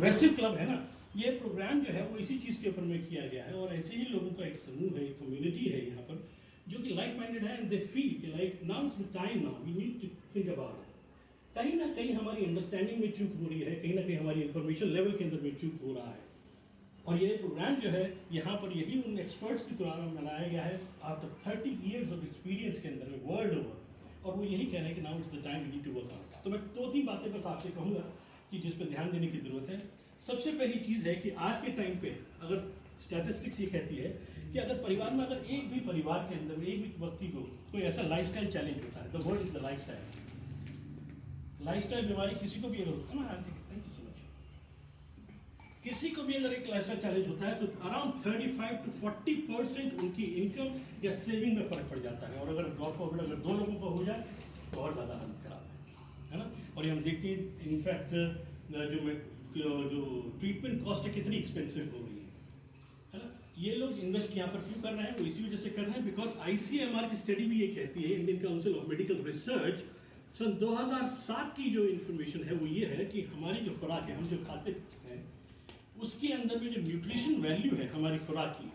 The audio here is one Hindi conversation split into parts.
प्रोग्रेसिव क्लब है ना, ये प्रोग्राम जो है वो इसी चीज़ के ऊपर में किया गया है और ऐसे ही लोगों का एक समूह है, एक कम्युनिटी है यहाँ पर जो कि लाइक माइंडेड है एंड दे फील कि like now is the time, now we need to think about. कहीं ना कहीं हमारी अंडरस्टैंडिंग में चूक हो रही है, कहीं ना कहीं हमारी इंफॉर्मेशन लेवल के अंदर में चूक हो रहा है और ये प्रोग्राम जो है यहाँ पर यही उन एक्सपर्ट्स की द्वारा बनाया गया है आफ्टर 30 ईयर्स ऑफ एक्सपीरियंस के अंदर में वर्ल्ड ओवर, और वो यही कह रहे हैं कि now is the time we need to work out. तो मैं 2-3 बातें बस आपसे कहूँगा कि जिस पर ध्यान देने की ज़रूरत है। सबसे पहली चीज़ है कि आज के टाइम पे अगर स्टैटिस्टिक्स ये कहती है कि अगर परिवार में अगर एक भी परिवार के अंदर में एक भी व्यक्ति को कोई ऐसा लाइफस्टाइल चैलेंज होता है, the word is the lifestyle बीमारी किसी को भी अगर होता है ना, थैंक यू सो मच, किसी को भी अगर एक लाइफस्टाइल चैलेंज होता है तो अराउंड 35 to 40% उनकी इनकम या सेविंग में फर्क पड़ जाता है। और अगर गॉड फॉरबिड अगर 2 लोगों का हो जाए तो और ज़्यादा हालत खराब है ना। और ये हम देखते हैं इनफैक्ट जो ट्रीटमेंट कॉस्ट है कितनी एक्सपेंसिव हो रही है ना। ये लोग इन्वेस्ट यहाँ पर क्यों कर रहे हैं, वो इसी वजह से कर रहे हैं बिकॉज ICMR की स्टडी भी ये कहती है, Indian council of medical research, सन 2007 की जो इन्फॉर्मेशन है वो ये है कि हमारी जो खुराक है, हम जो खाते हैं उसके अंदर में जो न्यूट्रिशन वैल्यू है हमारी खुराक की,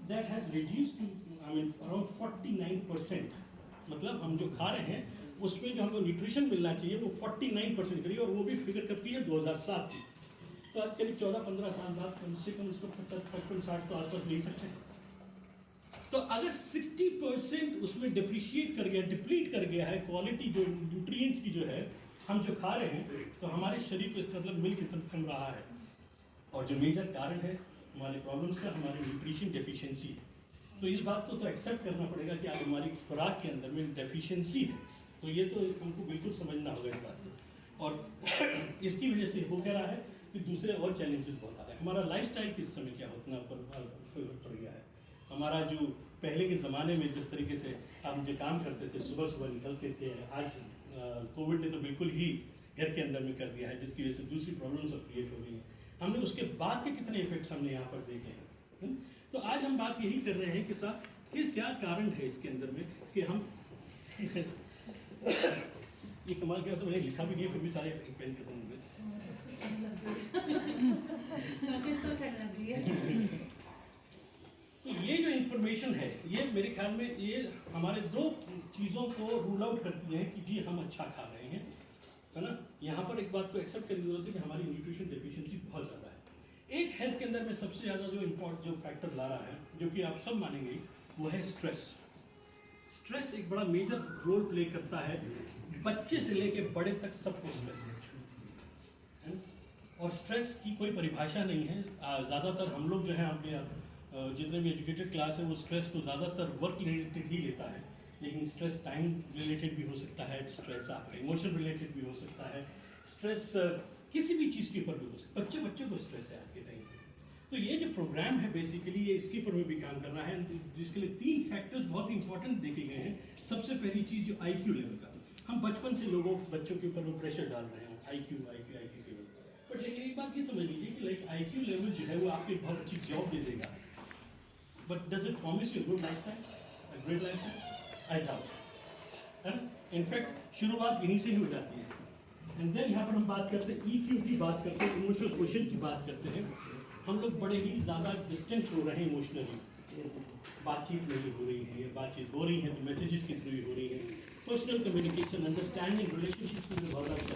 that has reduce to around 49%। मतलब हम जो खा रहे हैं उसमें जो हमको न्यूट्रिशन मिलना चाहिए वो 49% करिए, और वो भी फिगर कब की है, 2007 की। तो आज करीब 14-15 साल बाद कम से कम उसको 55-60 तो आसपास ले सकते हैं। तो अगर 60% उसमें डिप्रिशिएट कर गया, डिप्लीट कर गया है क्वालिटी जो न्यूट्रिएंट्स की जो है हम जो खा रहे हैं, तो हमारे शरीर को इसका मतलब मिल कितना कम रहा है। और जो मेजर कारण है हमारे प्रॉब्लम्स का, हमारी न्यूट्रिशन डेफिशिएंसी। तो इस बात को तो एक्सेप्ट करना पड़ेगा कि आज हमारी खुराक के अंदर में डेफिशिएंसी है, तो ये तो हमको बिल्कुल समझना होगा इस बात को। और इसकी वजह से हो क्या रहा है कि दूसरे और चैलेंजेस बहुत आ रहे हैं। हमारा लाइफस्टाइल किस समय क्या उतना फर्क पड़ गया है। हमारा जो पहले के ज़माने में जिस तरीके से हम जो काम करते थे, सुबह सुबह निकलते थे, आज कोविड ने तो बिल्कुल ही घर के अंदर में कर दिया है, जिसकी वजह से दूसरी प्रॉब्लम्स अब क्रिएट हो रही हैं। हमने उसके बाद के कितने इफेक्ट्स हमने यहाँ पर देखे हैं। तो आज हम बात यही कर रहे हैं कि साहब कि क्या कारण है इसके अंदर में कि हम ये कमाल किया, तो मैंने लिखा भी नहीं, फिर भी सारे एक पेन खत्म हो गए। तो ये जो इन्फॉर्मेशन है ये मेरे ख्याल में ये हमारे 2 चीज़ों को रूल आउट करती है कि जी हम अच्छा खा रहे हैं, है ना। यहाँ पर एक बात को एक्सेप्ट करने की जरूरत है कि हमारी न्यूट्रिशन डेफिशिएंसी बहुत ज़्यादा है। एक हेल्थ के अंदर में सबसे ज़्यादा जो फैक्टर ला रहा है, जो कि आप सब मानेंगे, वो है स्ट्रेस। स्ट्रेस एक बड़ा मेजर रोल प्ले करता है, बच्चे से लेके बड़े तक सबको स्ट्रेस है। और स्ट्रेस की कोई परिभाषा नहीं है। ज़्यादातर हम लोग जो है आपके जितने भी एजुकेटेड क्लास है वो स्ट्रेस को ज़्यादातर वर्क रिलेटेड ही लेता है, लेकिन स्ट्रेस टाइम रिलेटेड भी हो सकता है, स्ट्रेस आपका इमोशन रिलेटेड भी हो सकता है, स्ट्रेस किसी भी चीज़ के ऊपर भी हो सकता है। बच्चे को स्ट्रेस है आज के टाइम पे। तो ये जो प्रोग्राम है बेसिकली ये इसके ऊपर में भी काम कर रहा है, जिसके लिए 3 फैक्टर्स बहुत इंपॉर्टेंट देखे गए हैं। सबसे पहली चीज़ जो IQ लेवल का, हम बचपन से बच्चों के ऊपर में प्रेशर डाल रहे हैं IQ लेवल। बट लेकिन एक बात ये समझ लीजिए कि लाइक IQ लेवल जो है वो आपको बहुत अच्छी जॉब दे देगा, but does it promise you good lifestyle, a great lifestyle? I doubt, है ना। इनफैक्ट शुरुआत यहीं से ही हो जाती है। एंड देन यहाँ पर हम बात करते हैं EQ की बात करते हैं, इमोशनल क्वेश्चन की बात करते हैं। हम लोग बड़े ही ज़्यादा डिस्टेंट हो रहे हैं इमोशनली, बातचीत नहीं हो रही है, बातचीत हो रही है तो मैसेजेस के थ्रू ही हो रही है। पर्सनल कम्युनिकेशन, अंडरस्टैंडिंग, रिलेशनशिप में बहुत ज़्यादा